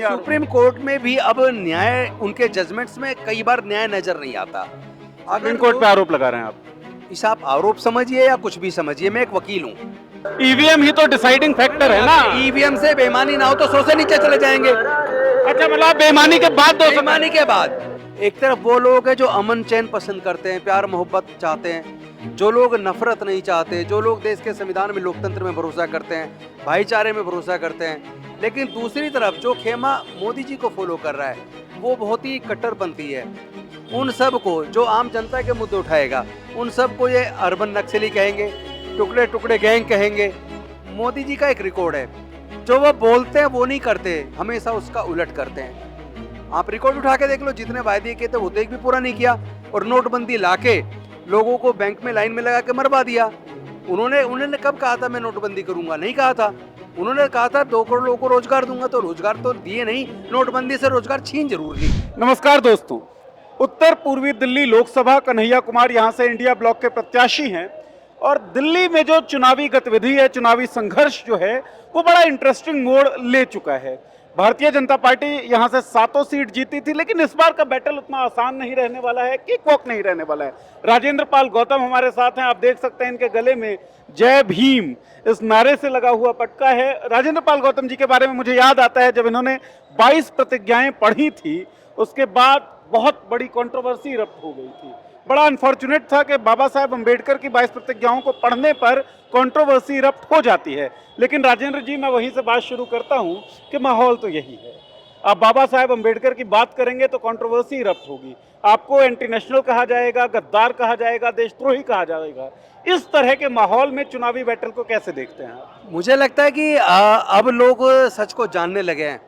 Supreme court में भी अब न्याय, उनके जजमेंट्स में कई बार न्याय नजर नहीं आता। सुप्रीम कोर्ट पे आरोप लगा रहे हैं आप। इस आप आरोप समझिए या कुछ भी समझिए, मैं एक वकील हूँ। ईवीएम ही तो डिसाइडिंग फैक्टर है ना। ईवीएम से बेईमानी ना हो तो 100 से नीचे चले जाएंगे। अच्छा, मतलब आप बेईमानी के बाद दो बेईमानी के बाद एक तरफ वो लोग हैं जो अमन चैन पसंद करते हैं, प्यार मोहब्बत चाहते हैं, जो लोग नफरत नहीं चाहते, जो लोग देश के संविधान में, लोकतंत्र में भरोसा करते हैं, भाईचारे में भरोसा करते हैं। लेकिन दूसरी तरफ जो खेमा मोदी जी को फॉलो कर रहा है वो बहुत ही कट्टरपंथी है। उन सब को जो आम जनता के मुद्दे उठाएगा, उन सब को ये अर्बन नक्सली कहेंगे, टुकड़े टुकड़े गैंग कहेंगे। मोदी जी का एक रिकॉर्ड है, जो वो बोलते हैं वो नहीं करते, हमेशा उसका उलट करते हैं। आप रिकॉर्ड उठा के देख लो, जितने वायदे किए थे वो तो एक भी पूरा नहीं किया, और नोटबंदी लाके लोगों को बैंक में लाइन में लगा के मरवा दिया। उन्होंने कब कहा था मैं नोटबंदी करूंगा? नहीं कहा था। उन्होंने कहा था 2 करोड़ लोगों को रोजगार दूंगा, तो रोजगार तो दिए नहीं, नोटबंदी से रोजगार छीन जरूर ली। नमस्कार दोस्तों, उत्तर पूर्वी दिल्ली लोकसभा कन्हैया कुमार यहाँ से इंडिया ब्लॉक के प्रत्याशी हैं और दिल्ली में जो चुनावी गतिविधि है, चुनावी संघर्ष जो है वो बड़ा इंटरेस्टिंग मोड़ ले चुका है। भारतीय जनता पार्टी यहाँ से 7 सीट जीती थी, लेकिन इस बार का बैटल उतना आसान नहीं रहने वाला है, किक वॉक नहीं रहने वाला है। राजेंद्र पाल गौतम हमारे साथ हैं, आप देख सकते हैं इनके गले में जय भीम इस नारे से लगा हुआ पटका है। राजेंद्र पाल गौतम जी के बारे में मुझे याद आता है, जब इन्होंने 22 प्रतिज्ञाएं पढ़ी थी उसके बाद बहुत बड़ी कंट्रोवर्सी इरप्ट हो गई थी। बड़ा अनफॉर्चुनेट था कि बाबा साहेब अंबेडकर की 22 प्रतिज्ञाओं को पढ़ने पर कंट्रोवर्सी इरप्ट हो जाती है। लेकिन राजेंद्र जी, मैं वहीं से बात शुरू करता हूं कि माहौल तो यही है। आप बाबा साहेब अंबेडकर की बात करेंगे तो कंट्रोवर्सी इरप्ट होगी, आपको एंटी नेशनल कहा जाएगा, गद्दार कहा जाएगा, देशद्रोही कहा जाएगा। इस तरह के माहौल में चुनावी बैटल को कैसे देखते हैं आप? मुझे लगता है कि अब लोग सच को जानने लगे हैं,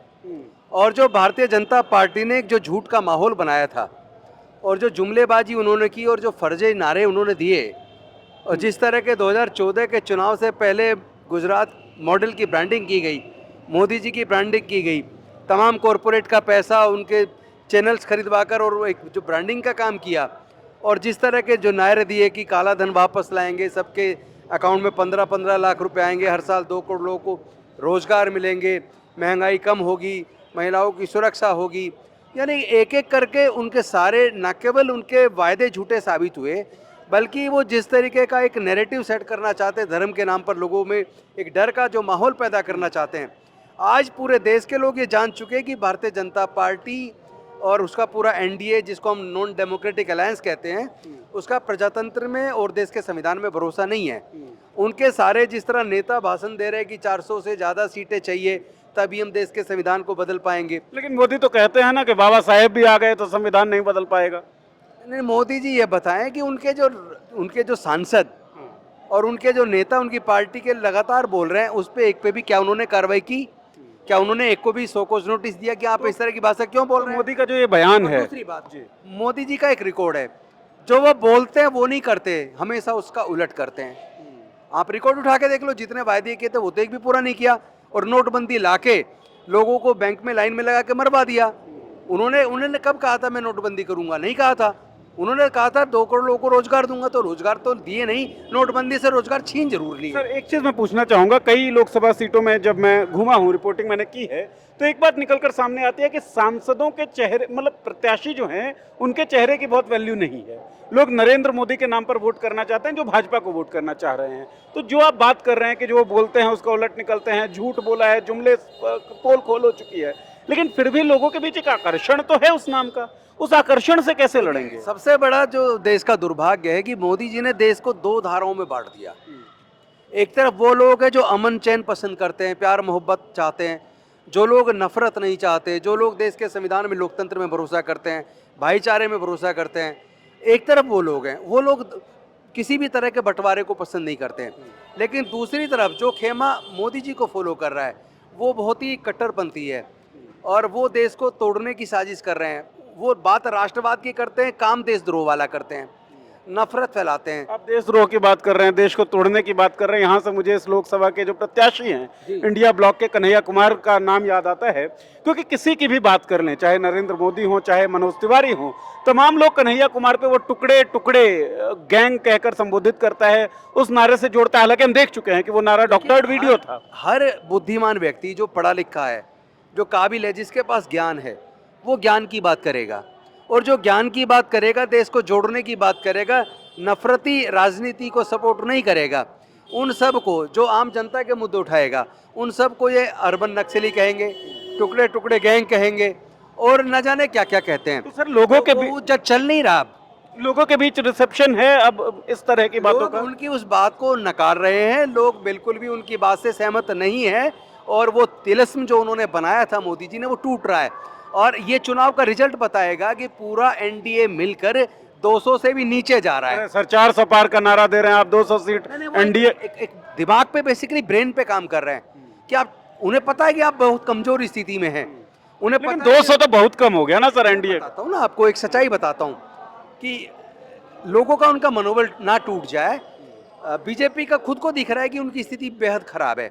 और जो भारतीय जनता पार्टी ने जो झूठ का माहौल बनाया था, और जो जुमलेबाजी उन्होंने की, और जो फर्जी नारे उन्होंने दिए, और जिस तरह के 2014 के चुनाव से पहले गुजरात मॉडल की ब्रांडिंग की गई, मोदी जी की ब्रांडिंग की गई, तमाम कॉरपोरेट का पैसा उनके चैनल्स खरीदवाकर और एक जो ब्रांडिंग का काम किया, और जिस तरह के जो नारे दिए कि काला धन वापस लाएंगे, सबके अकाउंट में 15-15 लाख रुपए आएंगे, हर साल 2 करोड़ लोगों को रोजगार मिलेंगे, महंगाई कम होगी, महिलाओं की सुरक्षा होगी, यानी एक एक करके उनके सारे न केवल उनके वायदे झूठे साबित हुए, बल्कि वो जिस तरीके का एक नैरेटिव सेट करना चाहते हैं, धर्म के नाम पर लोगों में एक डर का जो माहौल पैदा करना चाहते हैं, आज पूरे देश के लोग ये जान चुके हैं कि भारतीय जनता पार्टी और उसका पूरा एनडीए, जिसको हम नॉन डेमोक्रेटिक अलायंस कहते हैं, उसका प्रजातंत्र में और देश के संविधान में भरोसा नहीं है। उनके सारे जिस तरह नेता भाषण दे रहे हैं कि 400 से ज़्यादा सीटें चाहिए तभी हम देश के संविधान को बदल पाएंगे। लेकिन मोदी तो कहते हैं ना कि बाबा साहेब भी आ गए तो संविधान नहीं बदल पाएगा। नहीं, मोदी जी ये बताएं कि उनके जो सांसद और उनके जो नेता उनकी पार्टी के लगातार बोल रहे हैं, उस पर एक पे भी क्या उन्होंने कार्रवाई की? क्या उन्होंने एक को भी सो कोस नोटिस दिया कि आप इस तरह की भाषा क्यों बोल रहे हैं? मोदी का जो ये बयान है, दूसरी बात जी, मोदी जी का एक रिकॉर्ड है, जो वो बोलते हैं वो नहीं करते, हमेशा उसका उलट करते हैं। आप रिकॉर्ड उठा के देख लो, जितने वायदे किए थे वो तो एक भी पूरा नहीं किया, और नोटबंदी लाके लोगों को बैंक में लाइन में लगा के मरवा दिया। उन्होंने कब कहा था मैं नोटबंदी करूंगा? नहीं कहा था। उन्होंने कहा था 2 करोड़ लोगों को रोजगार दूंगा, तो रोजगार तो दिए नहीं, नोटबंदी से रोजगार छीन जरूर ली। सर एक चीज मैं पूछना चाहूंगा, कई लोकसभा सीटों में जब मैं घूमा हूं, रिपोर्टिंग मैंने की है, तो एक बात निकलकर सामने आती है कि सांसदों के चेहरे, मतलब प्रत्याशी जो हैं, उनके चेहरे की बहुत वैल्यू नहीं है। लोग नरेंद्र मोदी के नाम पर वोट करना चाहते हैं, जो भाजपा को वोट करना चाह रहे हैं। तो जो आप बात कर रहे हैं कि जो वो बोलते हैं उसका उलट निकलते हैं, झूठ बोला है, जुमले पोल खोल हो चुकी है, लेकिन फिर भी लोगों के बीच एक आकर्षण तो है उस नाम का। उस आकर्षण से कैसे लड़ेंगे? सबसे बड़ा जो देश का दुर्भाग्य है कि मोदी जी ने देश को 2 धाराओं में बांट दिया। एक तरफ वो लोग हैं जो अमन चैन पसंद करते हैं, प्यार मोहब्बत चाहते हैं, जो लोग नफरत नहीं चाहते, जो लोग देश के संविधान में, लोकतंत्र में भरोसा करते हैं, भाईचारे में भरोसा करते हैं। एक तरफ वो लोग हैं, वो लोग किसी भी तरह के बंटवारे को पसंद नहीं करते हैं। लेकिन दूसरी तरफ जो खेमा मोदी जी को फॉलो कर रहा है वो बहुत ही कट्टरपंथी है, और वो देश को तोड़ने की साजिश कर रहे हैं। वो बात राष्ट्रवाद की करते हैं, काम देशद्रोह वाला करते हैं, नफरत फैलाते हैं। आप देशद्रोह की बात कर रहे हैं, देश को तोड़ने की बात कर रहे हैं, यहाँ से मुझे इस लोकसभा के जो प्रत्याशी हैं इंडिया ब्लॉक के, कन्हैया कुमार का नाम याद आता है, क्योंकि किसी की भी बात कर लें, चाहे नरेंद्र मोदी हो, चाहे मनोज तिवारी हो, तमाम लोग कन्हैया कुमार पे वो टुकड़े टुकड़े गैंग कहकर संबोधित करता है, उस नारे से जोड़ता है। हालांकि हम देख चुके हैं कि वो नारा डॉक्टर्ड वीडियो था। हर बुद्धिमान व्यक्ति जो पढ़ा लिखा है जो काबिल है, जिसके पास ज्ञान है, वो ज्ञान की बात करेगा। और जो ज्ञान की बात करेगा, देश को जोड़ने की बात करेगा, नफरती राजनीति को सपोर्ट नहीं करेगा। उन सब को, जो आम जनता के मुद्दे उठाएगा, उन सब को ये अर्बन नक्सली कहेंगे, टुकड़े टुकड़े गैंग कहेंगे, और न जाने क्या क्या कहते हैं। तो सर लोगों के वो जब चल नहीं रहा, लोगों के बीच रिसेप्शन है अब इस तरह की बातों लोग का? उनकी उस बात को नकार रहे हैं, लोग बिल्कुल भी उनकी बात से सहमत नहीं है, और वो तिलिस्म जो उन्होंने बनाया था मोदी जी ने, वो टूट रहा है। और ये चुनाव का रिजल्ट बताएगा कि पूरा एनडीए मिलकर 200 से भी नीचे जा रहा है। सर 400 पार का नारा दे रहे हैं आप, 200 सीट वो एनडीए। एक दिमाग पे, बेसिकली ब्रेन पे काम कर रहे हैं कि आप, उन्हें पता है कि आप बहुत कमजोर स्थिति में हैं, उन्हें लेकिन पता है। 200 तो बहुत कम हो गया ना सर एनडीए। बताता हूँ ना आपको, एक सच्चाई बताता हूँ कि लोगों का, उनका मनोबल ना टूट जाए। बीजेपी का खुद को दिख रहा है कि उनकी स्थिति बेहद खराब है,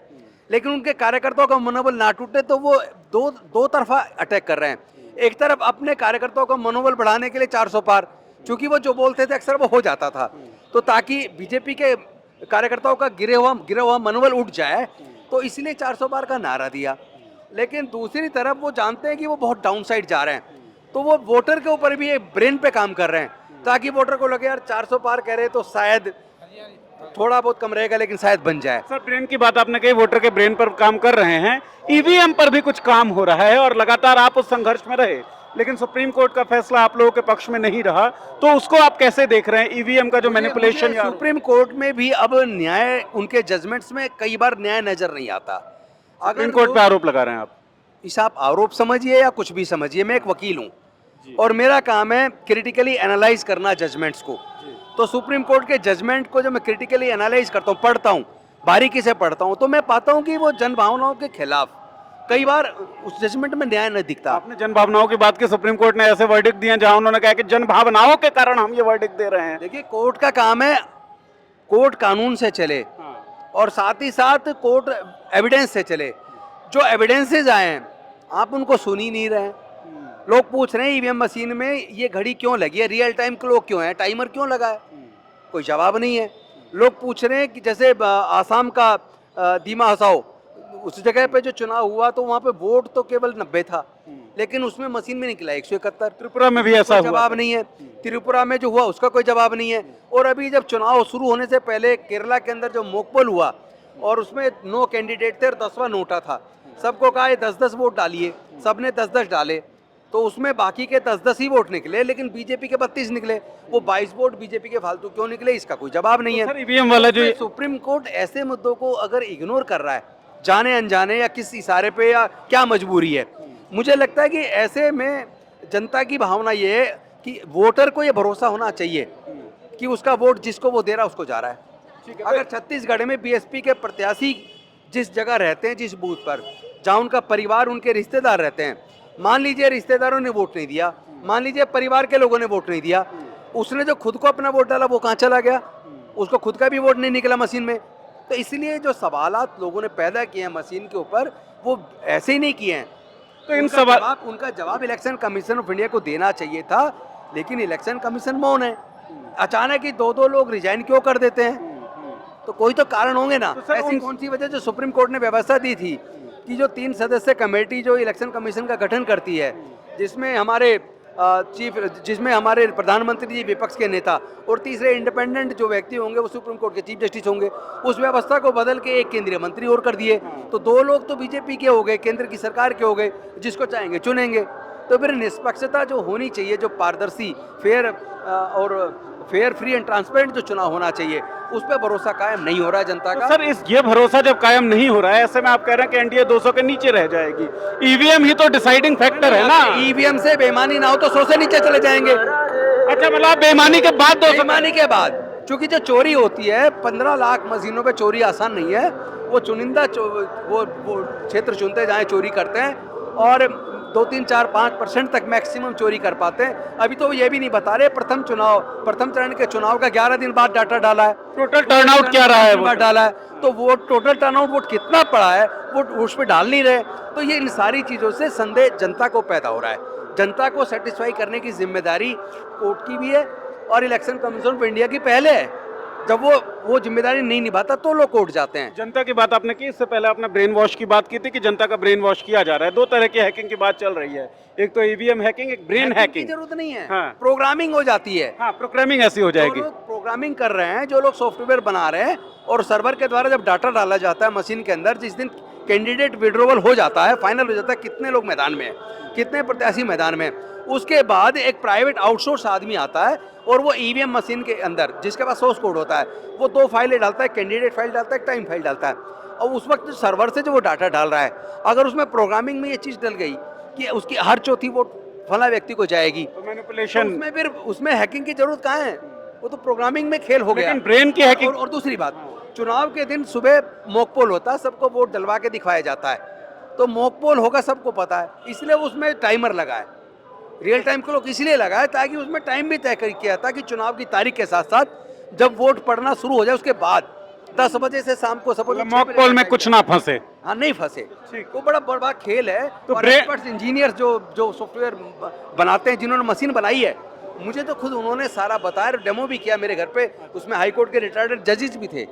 लेकिन उनके कार्यकर्ताओं का मनोबल ना टूटे, तो वो दो तरफा अटैक कर रहे हैं। एक तरफ अपने कार्यकर्ताओं का मनोबल बढ़ाने के लिए 400 पार, क्योंकि वो जो बोलते थे अक्सर वो हो जाता था, तो ताकि बीजेपी के कार्यकर्ताओं का गिरे हुआ मनोबल उठ जाए, तो इसलिए 400 पार का नारा दिया। लेकिन दूसरी तरफ वो जानते हैं कि वो बहुत डाउन साइड जा रहे हैं, तो वो वोटर के ऊपर भी एक ब्रेन पे काम कर रहे हैं, ताकि वोटर को लगे यार 400 पार कह रहे तो शायद थोड़ा बहुत कम रहेगा, लेकिन शायद बन जाए। सर ब्रेन की बात आपने कही, वोटर के ब्रेन पर काम कर रहे हैं, ईवीएम पर भी कुछ काम हो रहा है, और लगातार आप उस संघर्ष में रहे, लेकिन सुप्रीम कोर्ट का फैसला आप लोगों के पक्ष में नहीं रहा, तो उसको आप कैसे देख रहे हैं, ईवीएम का जो मैनिपुलेशन? सुप्रीम कोर्ट में भी अब न्याय, उनके जजमेंट्स में कई बार न्याय नजर नहीं आता। सुप्रीम कोर्ट पे आरोप लगा रहे हैं आप? इस आप आरोप समझिए या कुछ भी समझिए, मैं एक वकील हूँ और मेरा काम है क्रिटिकली एनालाइज करना जजमेंट्स को। तो सुप्रीम कोर्ट के जजमेंट को जब मैं क्रिटिकली एनालाइज करता हूँ, पढ़ता हूँ, बारीकी से पढ़ता हूँ, तो मैं पाता हूँ कि वो जन भावनाओं के खिलाफ, कई बार उस जजमेंट में न्याय नहीं दिखता। आपने जन भावनाओं की बात की, सुप्रीम कोर्ट ने ऐसे वर्डिक्ट दिए जहां उन्होंने कहा कि जन भावनाओं के कारण हम ये वर्डिक्ट दे रहे हैं। देखिए, कोर्ट का काम है, कोर्ट कानून से चले और साथ ही साथ कोर्ट एविडेंस से चले। जो एविडेंसेज आए हैं आप उनको सुन ही नहीं रहे हैं। लोग पूछ रहे हैं ईवीएम मशीन में ये घड़ी क्यों लगी है, रियल टाइम क्लॉक क्यों है, टाइमर क्यों लगा है, कोई जवाब नहीं है। लोग पूछ रहे हैं कि जैसे आसाम का दीमा हसाओ, उस जगह पे जो चुनाव हुआ तो वहाँ पे वोट तो केवल 90 था, लेकिन उसमें मशीन में निकला 171। त्रिपुरा में भी ऐसा हुआ, जवाब नहीं है। त्रिपुरा में जो हुआ उसका कोई जवाब नहीं है। और अभी जब चुनाव शुरू होने से पहले केरला के अंदर जो मोकपोल हुआ और उसमें 9 कैंडिडेट थे और 10वां नोटा था, सबको कहा 10-10 वोट डालिए, सबने 10-10 डाले, तो उसमें बाकी के 10-10 ही वोट निकले, लेकिन बीजेपी के 32 निकले। वो 22 वोट बीजेपी के फालतू क्यों निकले, इसका कोई जवाब नहीं है। सर ईवीएम वाला जो सुप्रीम कोर्ट ऐसे मुद्दों को अगर इग्नोर कर रहा है, जाने अनजाने या किस इशारे पे, या क्या मजबूरी है, मुझे लगता है कि ऐसे में जनता की भावना ये है कि वोटर को ये भरोसा होना चाहिए कि उसका वोट जिसको वो दे रहा है उसको जा रहा है। अगर छत्तीसगढ़ में बीएसपी के प्रत्याशी जिस जगह रहते हैं, जिस बूथ पर, जहाँ उनका परिवार, उनके रिश्तेदार रहते हैं, मान लीजिए रिश्तेदारों ने वोट नहीं दिया, मान लीजिए परिवार के लोगों ने वोट नहीं दिया, उसने जो खुद को अपना वोट डाला वो कहाँ चला गया, उसको खुद का भी वोट नहीं निकला मशीन में। तो इसलिए जो सवालात लोगों ने पैदा किए हैं मशीन के ऊपर, वो ऐसे ही नहीं किए हैं। तो इन सवाल, उनका जवाब इलेक्शन कमीशन ऑफ इंडिया को देना चाहिए था, लेकिन इलेक्शन कमीशन मौन है। अचानक ही 2-2 लोग रिजाइन क्यों कर देते हैं, तो कोई तो कारण होंगे ना। तो ऐसी कौन सी वजह, जो सुप्रीम कोर्ट ने व्यवस्था दी थी कि जो 3 सदस्य कमेटी जो इलेक्शन कमीशन का गठन करती है, जिसमें हमारे जिसमें हमारे प्रधानमंत्री जी विपक्ष के नेता और तीसरे इंडिपेंडेंट जो व्यक्ति होंगे वो सुप्रीम कोर्ट के चीफ जस्टिस होंगे, उस व्यवस्था को बदल के एक केंद्रीय मंत्री और कर दिए। तो 2 लोग तो बीजेपी के हो गए, केंद्र की सरकार के हो गए, जिसको चाहेंगे चुनेंगे। तो फिर निष्पक्षता जो होनी चाहिए, जो पारदर्शी, फेयर फ्री एंड ट्रांसपेरेंट जो चुनाव होना चाहिए, उस पर भरोसा कायम नहीं हो रहा है जनता का। सर ये भरोसा जब कायम नहीं हो रहा है, ऐसे में आप कह रहे हैं कि एनडीए 200 के नीचे रह जाएगी। ईवीएम ही तो डिसाइडिंग फैक्टर है ना। ईवीएम से बेईमानी ना हो तो 100 से नीचे चले जाएंगे। अच्छा, मतलब बेईमानी के बाद 200? बेईमानी के बाद, क्योंकि जो चोरी होती है, 15 लाख मशीनों पे चोरी आसान नहीं है। वो चुनिंदा वो क्षेत्र चुनते जाए चोरी करते हैं, और 2-3-4-5% तक मैक्सिमम चोरी कर पाते हैं। अभी तो ये भी नहीं बता रहे प्रथम चरण के चुनाव का 11 दिन बाद डाटा डाला है, टोटल टर्नआउट क्या रहा है, वो डाला है, तो वो टोटल टर्नआउट वोट कितना पड़ा है वो उस पर डाल नहीं रहे। तो ये इन सारी चीज़ों से संदेह जनता को पैदा हो रहा है। जनता को सेटिस्फाई करने की जिम्मेदारी कोर्ट की भी है और इलेक्शन कमीशन ऑफ इंडिया की पहले है। जब वो जिम्मेदारी नहीं निभाता तो लोग कोर्ट जाते हैं। जनता की बात आपने की, इससे पहले आपने ब्रेन वॉश की बात की थी कि जनता का ब्रेन वॉश किया जा रहा है। दो तरह की हैकिंग की बात चल रही है, एक तो ईवीएम हैकिंग, एक ब्रेन हैकिंग हैकिंग। की जरूरत नहीं है, हाँ। प्रोग्रामिंग हो जाती है। हाँ, प्रोग्रामिंग ऐसी हो जो जाएगी। लोग प्रोग्रामिंग कर रहे हैं, जो लोग सॉफ्टवेयर बना रहे हैं, और सर्वर के द्वारा जब डाटा डाला जाता है मशीन के अंदर, जिस दिन कैंडिडेट विड्रोवल हो जाता है, फाइनल हो जाता है, कितने लोग मैदान में हैं, कितने प्रत्याशी मैदान में हैं, उसके बाद एक प्राइवेट आउटसोर्स आदमी आता है और वो ईवीएम मशीन के अंदर, जिसके पास सोर्स कोड होता है, वो 2 फाइलें डालता है, कैंडिडेट फाइल डालता है, टाइम फाइल डालता है। और उस वक्त सर्वर से जो वो डाटा डाल रहा है, अगर उसमें प्रोग्रामिंग में ये चीज़ डल गई कि उसकी हर चौथी वोट फला व्यक्ति को जाएगी, तो तो मैनिपुलेशन। उसमें फिर उसमें हैकिंग की जरूरत कहाँ है? वो तो प्रोग्रामिंग में खेल हो गया। लेकिन ब्रेन की हैकिंग। और दूसरी बात, चुनाव के दिन सुबह मॉक पोल होता है, सबको वोट डलवा के दिखाया जाता है, तो मॉक पोल होगा सबको पता है, इसलिए उसमें टाइमर लगा है, रियल टाइम क्लॉक इसलिए लगा है ताकि उसमें टाइम भी तय किया था कि चुनाव की तारीख के साथ साथ जब वोट पड़ना शुरू हो जाए उसके बाद 10 बजे से शाम को सपोज मॉक पोल में कुछ ना फंसे। हाँ, नहीं फंसे। ठीक। वो बड़ा खेल है। तो और एक्सपर्ट्स इंजीनियर्स जो सॉफ्टवेयर बनाते हैं, जिन्होंने मशीन बनाई है, मुझे तो खुद उन्होंने सारा बताया और डेमो भी किया मेरे घर पे। उसमें हाई कोर्ट के रिटायर्ड जजेस भी थे,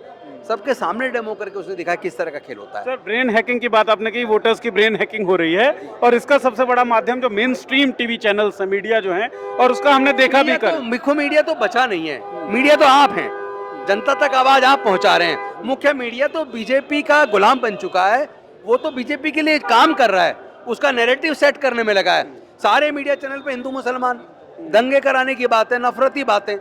सबके सामने डेमो करके उसने दिखाया किस तरह का खेल होता है। सर, ब्रेन हैकिंग की बात आपने की, वोटर्स की ब्रेन हैकिंग हो रही है, और इसका सबसे बड़ा माध्यम जो मेन स्ट्रीम टीवी चैनल्स है, मीडिया जो है, और उसका हमने देखा भी कर। मुख्य मीडिया तो बचा नहीं है, मीडिया तो आप हैं, जनता तक आवाज आप पहुंचा रहे हैं। मुख्य मीडिया तो बीजेपी का गुलाम बन चुका है, वो तो बीजेपी के लिए काम कर रहा है, उसका नैरेटिव सेट करने में लगा है। सारे मीडिया चैनल पे हिंदू मुसलमान, दंगे कराने की बातें, नफरती बातें।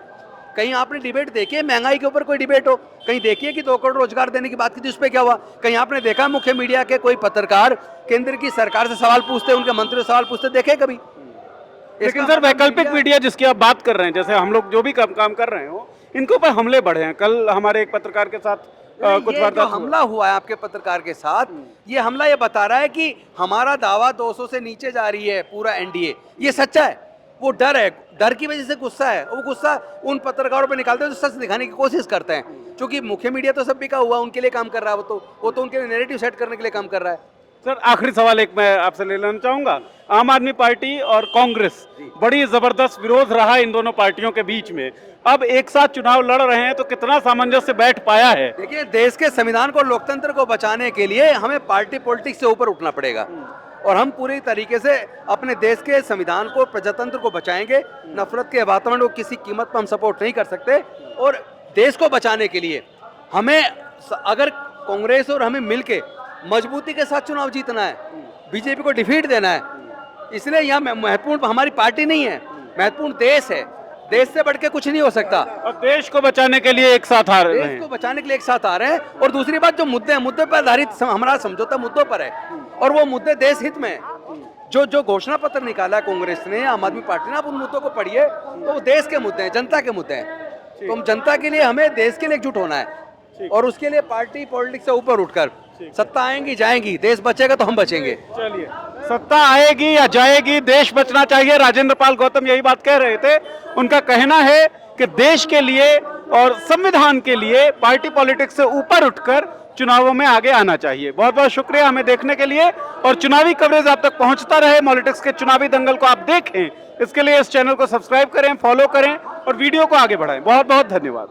कहीं आपने डिबेट देखी है महंगाई के ऊपर कोई डिबेट हो? कहीं देखिए कि 2 करोड़ रोजगार देने की बात की थी, उस पर क्या हुआ? कहीं आपने देखा मुख्य मीडिया के कोई पत्रकार केंद्र की सरकार से सवाल पूछते, उनके मंत्री से सवाल पूछते देखे कभी? लेकिन सर, वैकल्पिक मीडिया जिसकी आप बात कर रहे हैं, जैसे हम लोग जो भी काम कर रहे हो, इनके ऊपर हमले बढ़े हैं। कल हमारे एक पत्रकार के साथ कुछ ये जो वारदात हमला हुआ है आपके पत्रकार के साथ, ये हमला ये बता रहा है कि हमारा दावा 200 से नीचे जा रही है पूरा एनडीए। ये सच्चा है, वो डर है, डर की वजह से गुस्सा है। वो गुस्सा उन पत्रकारों पे निकालते हैं जो सच दिखाने की कोशिश करते हैं, क्योंकि मुख्य मीडिया तो सब बिका हुआ, उनके लिए काम कर रहा है, वो तो उनके नैरेटिव सेट करने के लिए काम कर रहा है। सर, आखिरी सवाल एक मैं आपसे ले लेना चाहूंगा। आम आदमी पार्टी और कांग्रेस, बड़ी जबरदस्त विरोध रहा इन दोनों पार्टियों के बीच में, अब एक साथ चुनाव लड़ रहे हैं, तो कितना सामंजस्य बैठ पाया है? देखिए, देश के संविधान को, लोकतंत्र को बचाने के लिए हमें पार्टी पॉलिटिक्स से ऊपर उठना पड़ेगा, और हम पूरी तरीके से अपने देश के संविधान को, प्रजातंत्र को बचाएंगे। नफरत के वातावरण को किसी कीमत पर हम सपोर्ट नहीं कर सकते, और देश को बचाने के लिए हमें, अगर कांग्रेस और हमें मिलके मजबूती के साथ चुनाव जीतना है, बीजेपी को डिफीट देना है, इसलिए यहाँ महत्वपूर्ण हमारी पार्टी नहीं है, महत्वपूर्ण देश है। देश से बढ़ के कुछ नहीं हो सकता, और देश को बचाने के लिए एक साथ आ रहे देश हैं। को बचाने के लिए एक साथ आ रहे हैं। और दूसरी बात, जो मुद्दे हैं, मुद्दे पर आधारित हमारा समझौता मुद्दों पर है, और वो मुद्दे देश हित में है। जो घोषणा पत्र निकाला है कांग्रेस ने, आम आदमी पार्टी ने, आप उन मुद्दों को पढ़िए, तो वो देश के मुद्दे हैं, जनता के मुद्दे हैं। तो हम जनता के लिए, हमें देश के लिए एकजुट होना है, और उसके लिए पार्टी पॉलिटिक्स से ऊपर उठकर, सत्ता आएंगी जाएंगी, देश बचेगा तो हम बचेंगे। चलिए, सत्ता आएगी या जाएगी, देश बचना चाहिए। राजेंद्र पाल गौतम यही बात कह रहे थे। उनका कहना है कि देश के लिए और संविधान के लिए पार्टी पॉलिटिक्स से ऊपर उठकर चुनावों में आगे आना चाहिए। बहुत बहुत शुक्रिया हमें देखने के लिए, और चुनावी कवरेज आप तक पहुंचता रहे, पॉलिटिक्स के चुनावी दंगल को आप देखें, इसके लिए इस चैनल को सब्सक्राइब करें, फॉलो करें और वीडियो को आगे बढ़ाएं। बहुत बहुत धन्यवाद।